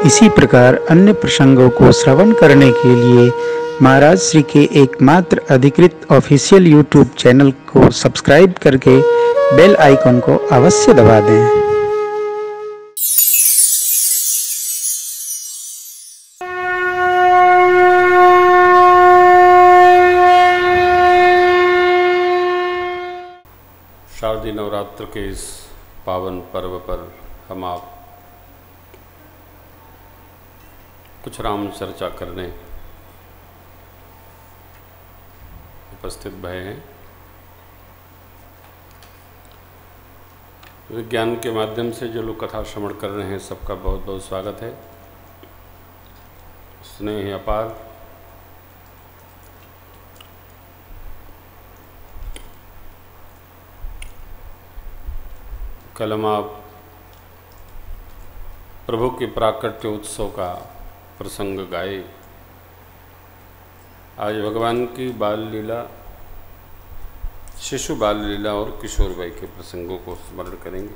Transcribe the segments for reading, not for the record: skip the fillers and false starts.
इसी प्रकार अन्य प्रसंगों को श्रवण करने के लिए महाराज श्री के एकमात्र अधिकृत ऑफिशियल यूट्यूब चैनल को सब्सक्राइब करके बेल आइकन को अवश्य दबा दें। शारदीय नवरात्र के इस पावन पर्व पर हम आप कुछ राम चर्चा करने उपस्थित भय हैं। विज्ञान के माध्यम से जो लोग कथा श्रवण कर रहे हैं सबका बहुत बहुत स्वागत है। स्नेह अपार। कल हम आप प्रभु के प्राकट्य उत्सव का प्रसंग गाए। आज भगवान की बाल लीला, शिशु बाल लीला और किशोर वय के प्रसंगों को स्मरण करेंगे।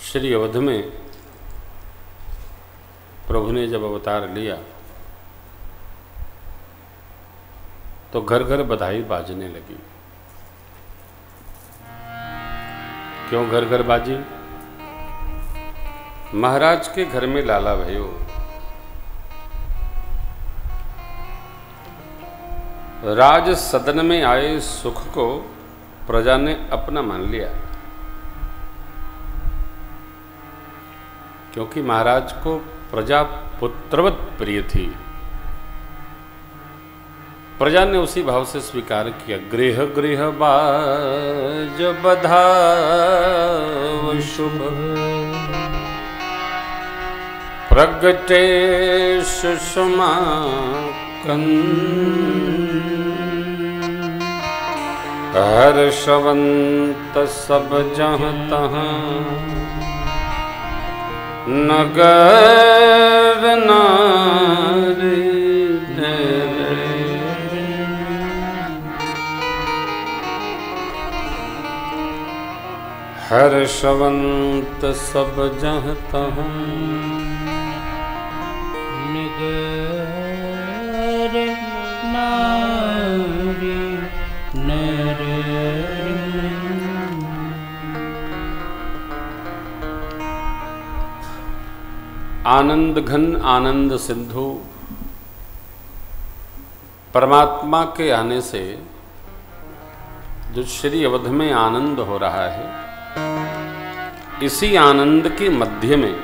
श्री अवध में प्रभु ने जब अवतार लिया तो घर घर बधाई बाजने लगी। क्यों घर घर बाजी? महाराज के घर में लाला भयो। राज सदन में आए सुख को प्रजा ने अपना मान लिया, क्योंकि महाराज को प्रजा पुत्रवत प्रिय थी। प्रजा ने उसी भाव से स्वीकार किया। गृह गृह बाज बधाव शुभ, प्रगटे सुषमा हर्षवंत सब जहाँ तहाँ, नगर नारी हर्षवंत सब जहाँ तहाँ, नगर नारी नर। आनंद घन आनंद सिंधु परमात्मा के आने से जो श्री अवध में आनंद हो रहा है, इसी आनंद के मध्य में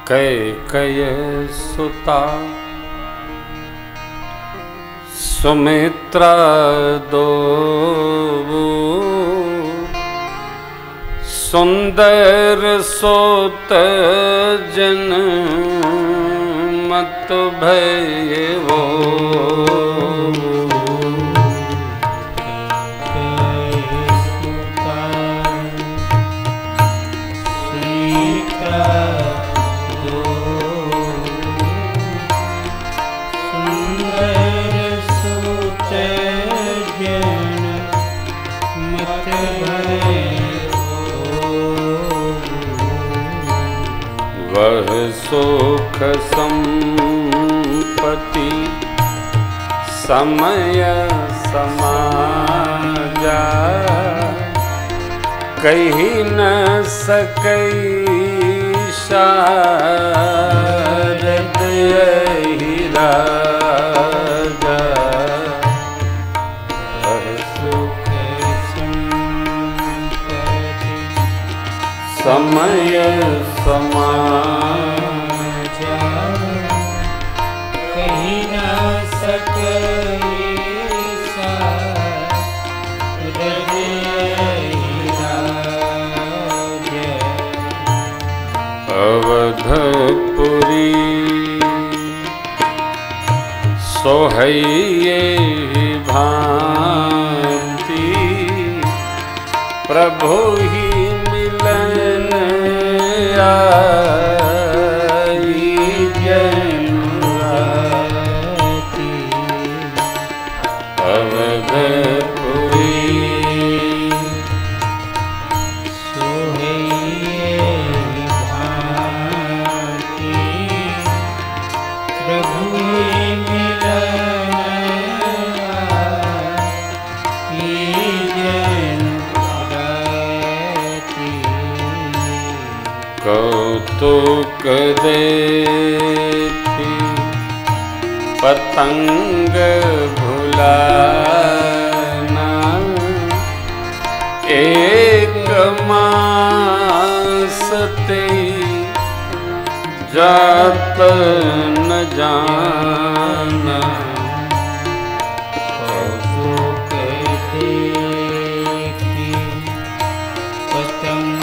कैकेयी सुता सुमित्रा दो सुंदर सोत जन मत भयवो। वह सुख संपत्ति समय समाजा, कही न सकई शारद यही राजा। वह सुख संपत्ति समय समाजा, कहीं न सकई शारद यही राजा। अवधपुरी सोहैये भांति, प्रभु ही मिलन आई जनुराती। देखी पतंग भुलाना, एक मास ते जात न जाना। सुख देखी पतंग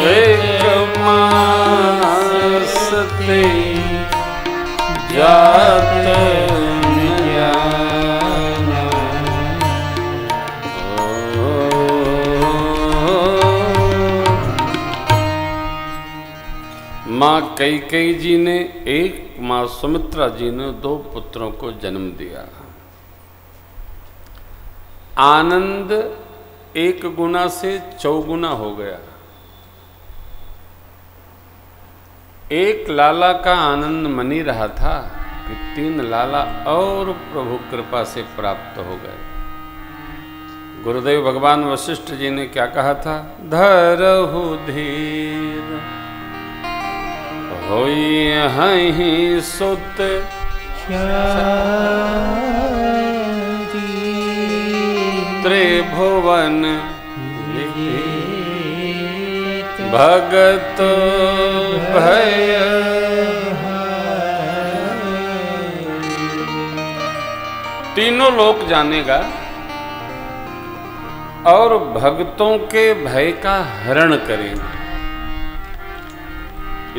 एक मास ते जात न जाना। माँ कैकेयी जी ने एक, माँ सुमित्रा जी ने 2 पुत्रों को जन्म दिया। आनंद 1 गुना से 4 हो गया। एक लाला का आनंद मनी रहा था कि 3 लाला और प्रभु कृपा से प्राप्त हो गए। गुरुदेव भगवान वशिष्ठ जी ने क्या कहा था? धरहु धीर होई हहीं सुत त्रिभुवन भगत भय। तीनों लोक जानेगा और भक्तों के भय का हरण करेंगे,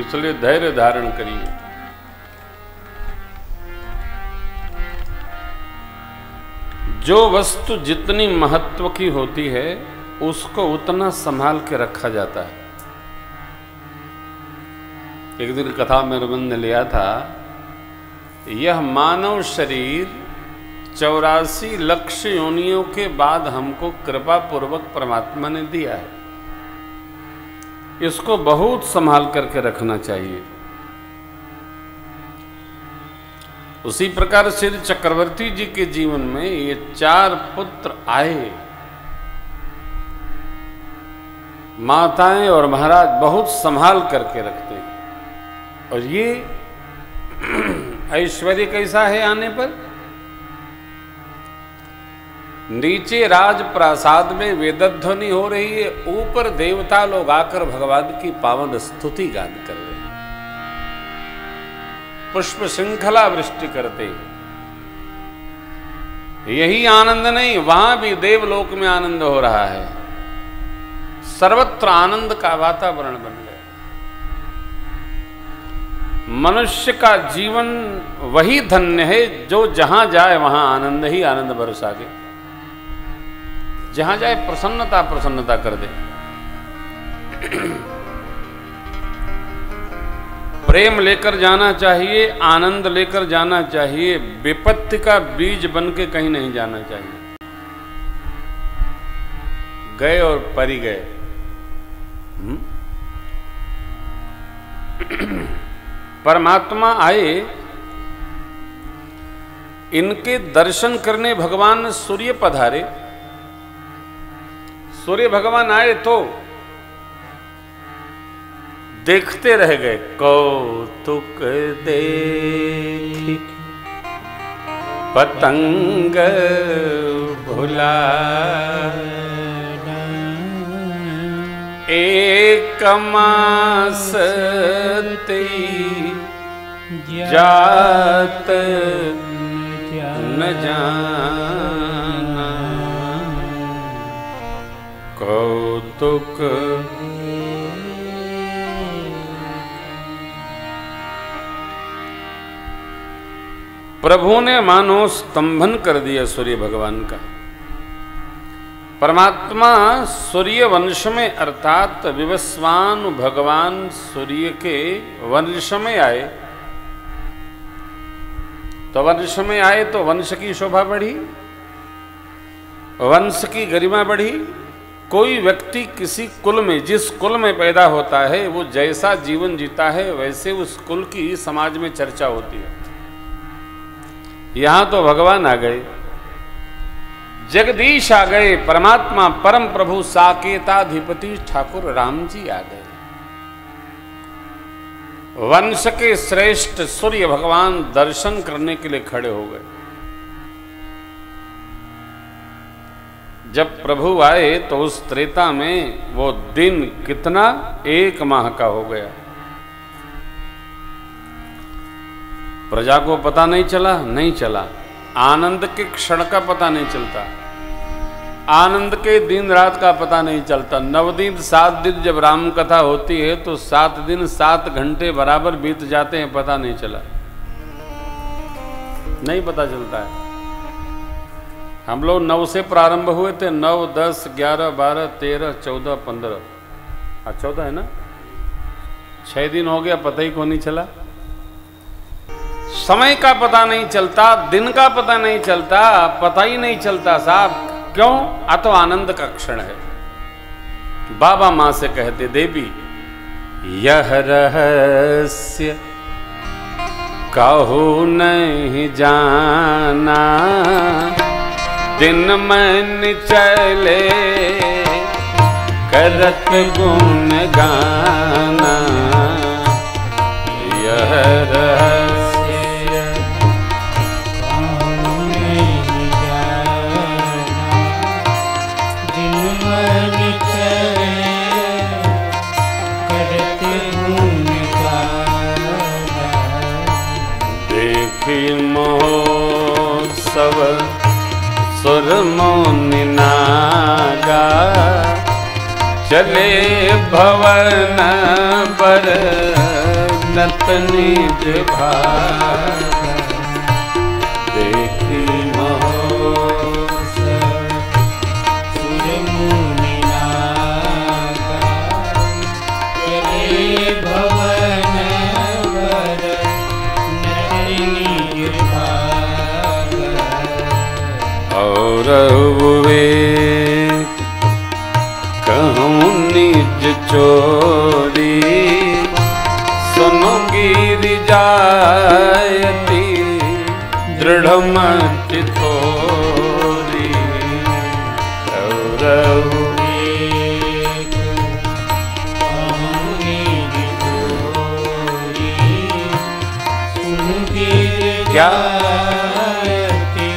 इसलिए धैर्य धारण करिए। जो वस्तु जितनी महत्व की होती है उसको उतना संभाल के रखा जाता है। एक दिन कथा में रमन ने लिया था, यह मानव शरीर 84 लक्ष योनियों के बाद हमको कृपा पूर्वक परमात्मा ने दिया है, इसको बहुत संभाल करके रखना चाहिए। उसी प्रकार श्री चक्रवर्ती जी के जीवन में ये 4 पुत्र आए। माताएं और महाराज बहुत संभाल करके रखते हैं। और ये ऐश्वर्य कैसा है आने पर? नीचे राजप्रासाद में वेदध्वनि हो रही है, ऊपर देवता लोग आकर भगवान की पावन स्तुति गान कर रहे हैं, पुष्प श्रृंखला वृष्टि करते। यही आनंद नहीं, वहां भी देवलोक में आनंद हो रहा है। सर्वत्र आनंद का वातावरण बन गया। मनुष्य का जीवन वही धन्य है जो जहां जाए वहां आनंद ही आनंद बरसा के, जहां जाए प्रसन्नता प्रसन्नता कर दे। प्रेम लेकर जाना चाहिए, आनंद लेकर जाना चाहिए, विपत्ति का बीज बन के कहीं नहीं जाना चाहिए। गए और परी गए। परमात्मा आए, इनके दर्शन करने भगवान सूर्य पधारे। सूर्य भगवान आए तो देखते रह गए। कौतुक देख पतंग भुलाना, एक मास ते जात न जाना। कौतुक प्रभु ने मानो स्तंभन कर दिया सूर्य भगवान का। परमात्मा सूर्य वंश में अर्थात विवस्वान भगवान सूर्य के वंश में आए। तो वंश में आए तो वंश की शोभा बढ़ी, वंश की गरिमा बढ़ी। कोई व्यक्ति किसी कुल में, जिस कुल में पैदा होता है, वो जैसा जीवन जीता है वैसे उस कुल की समाज में चर्चा होती है। यहां तो भगवान आ गए। जगदीश आ गए, परमात्मा परम प्रभु साकेताधिपति ठाकुर राम जी आ गए। वंश के श्रेष्ठ सूर्य भगवान दर्शन करने के लिए खड़े हो गए। जब प्रभु आए तो उस त्रेता में वो दिन कितना 1 माह का हो गया। प्रजा को पता नहीं चला, आनंद के क्षण का पता नहीं चलता, आनंद के दिन रात का पता नहीं चलता। 9 दिन 7 दिन जब राम कथा होती है तो 7 दिन 7 घंटे बराबर बीत जाते हैं, पता नहीं चला, नहीं पता चलता है। हम लोग 9 से प्रारंभ हुए थे, 9, 10, 11, 12, 13, 14, 15, 14 है ना, 6 दिन हो गया, पता ही को नहीं चला। समय का पता नहीं चलता, दिन का पता नहीं चलता, पता ही नहीं चलता साहब। क्यों? तो आनंद का क्षण है। बाबा मां से कहते, देवी यह रहस्य कहूँ नहीं जाना, दिन मन चले करत गुण गाना। यह रहस्य महोत्सव सुर मुनि नागा, चले भवन पर नत निज भागा। देखी महोत्सव सुर मुनि नागा, चले भवन पर नत निज भागा। और विवेक कहूँ निज चोरी, सुनो गिरि जायती दृढ़ मति थोरी। और विवेक कहूँ निज चोरी, सुनो गिरि जायती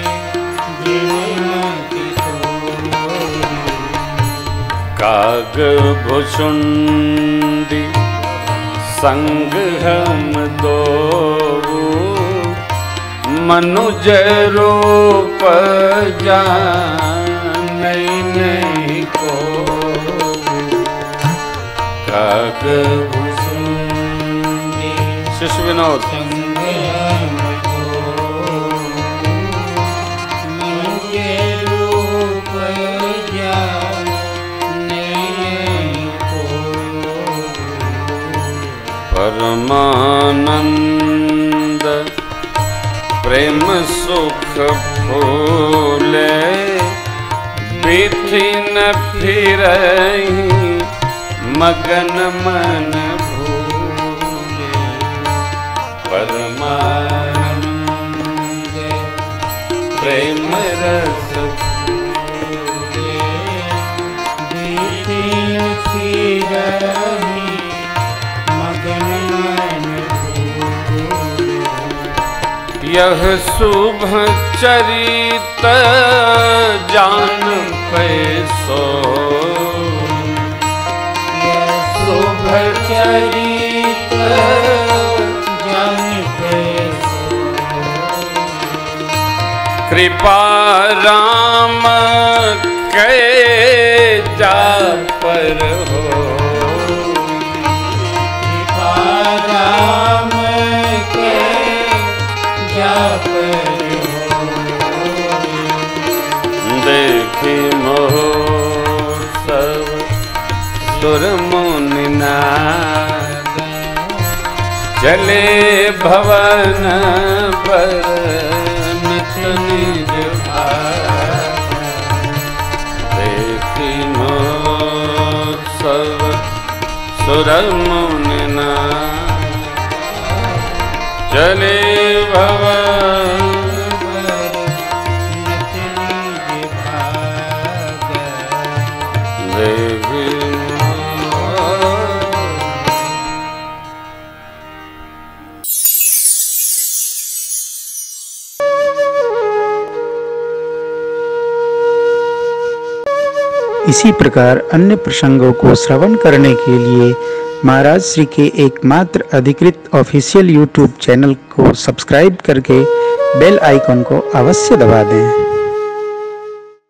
दृढ़ मति थोरी। काग भुषुंडी संग हम दो, मनुज रूप जानई नहीं को। काग भुषुंडी शिष्य विनोद संग हम दो, मनुज रूप जानई को। परमानंद प्रेम सुख फूले, बिथि न फिरहि मगन मन भूले। परमानंद प्रेम रस फूले, बिथि न फिरहि मगन मन भूले। यह शुभ चरित जान पैसो, यह शुभ चरित जान पैसो। कृपा राम कै जा पर हो, कृपा राम के जा पर हो। देखी महोत्सव सुर मुनि नागा, चले भवन पर नित निज भागा। देखी महोत्सव सुर मुनि नागा, चले भवन नत निज भागा। इसी प्रकार अन्य प्रसंगों को श्रवण करने के लिए महाराज श्री के एकमात्र अधिकृत ऑफिशियल यूट्यूब चैनल को सब्सक्राइब करके बेल आइकन को अवश्य दबा दें।